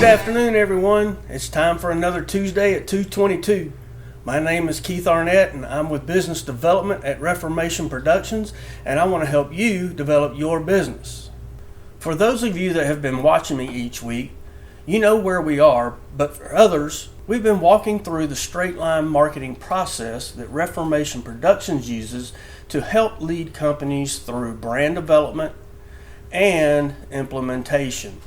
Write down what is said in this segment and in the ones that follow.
Good afternoon, everyone. It's time for another Tuesday at 2:22. My name is Keith Arnett, and I'm with Business Development at Reformation Productions, and I want to help you develop your business. For those of you that have been watching me each week, you know where we are, but for others, we've been walking through the straight line marketing process that Reformation Productions uses to help lead companies through brand development and implementation.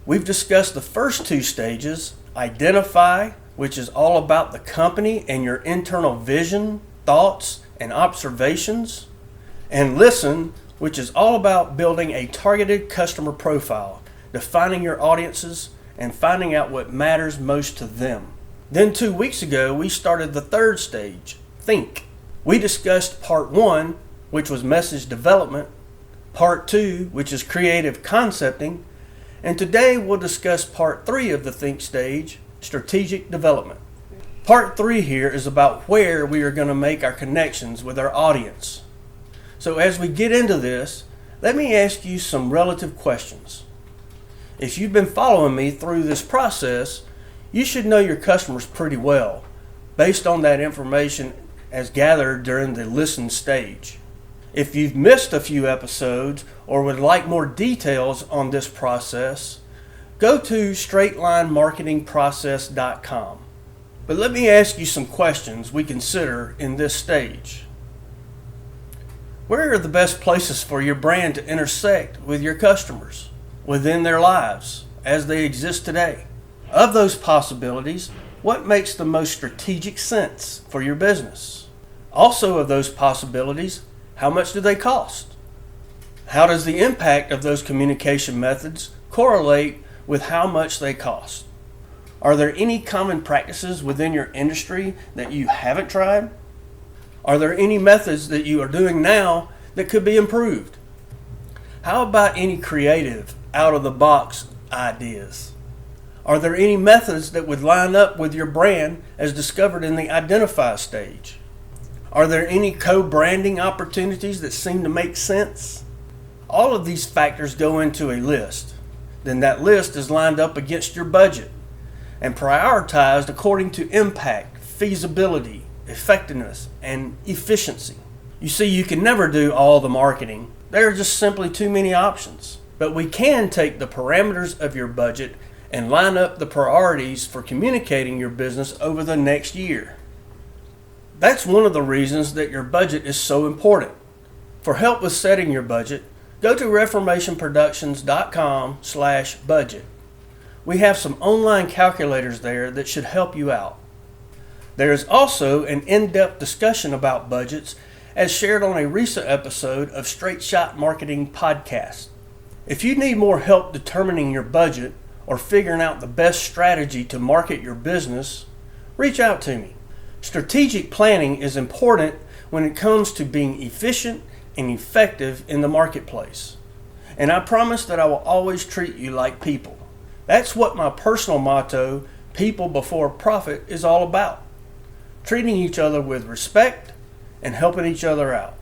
We've discussed the first two stages: identify, which is all about the company and your internal vision, thoughts, and observations, and listen, which is all about building a targeted customer profile, defining your audiences, and finding out what matters most to them. Then 2 weeks ago, we started the third stage, think. We discussed part 1, which was message development, part 2, which is creative concepting, and today we'll discuss part 3 of the think stage, strategic development. Part 3 here is about where we are going to make our connections with our audience. So as we get into this, let me ask you some relative questions. If you've been following me through this process, you should know your customers pretty well, based on that information as gathered during the listen stage. If you've missed a few episodes or would like more details on this process, go to straightlinemarketingprocess.com. But let me ask you some questions we consider in this stage. Where are the best places for your brand to intersect with your customers within their lives as they exist today? Of those possibilities, what makes the most strategic sense for your business? Also, of those possibilities, how much do they cost? How does the impact of those communication methods correlate with how much they cost? Are there any common practices within your industry that you haven't tried? Are there any methods that you are doing now that could be improved? How about any creative, out-of-the-box ideas? Are there any methods that would line up with your brand as discovered in the identify stage? Are there any co-branding opportunities that seem to make sense? All of these factors go into a list. Then that list is lined up against your budget and prioritized according to impact, feasibility, effectiveness, and efficiency. You see, you can never do all the marketing. There are just simply too many options. But we can take the parameters of your budget and line up the priorities for communicating your business over the next year. That's one of the reasons that your budget is so important. For help with setting your budget, go to reformationproductions.com/budget. We have some online calculators there that should help you out. There is also an in-depth discussion about budgets as shared on a recent episode of Straight Shot Marketing Podcast. If you need more help determining your budget or figuring out the best strategy to market your business, reach out to me. Strategic planning is important when it comes to being efficient and effective in the marketplace. And I promise that I will always treat you like people. That's what my personal motto, people before profit, is all about. Treating each other with respect and helping each other out.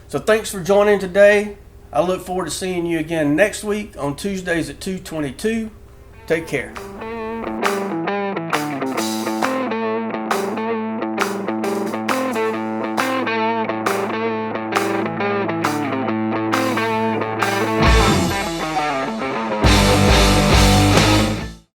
So thanks for joining today. I look forward to seeing you again next week on Tuesdays at 2:22. Take care.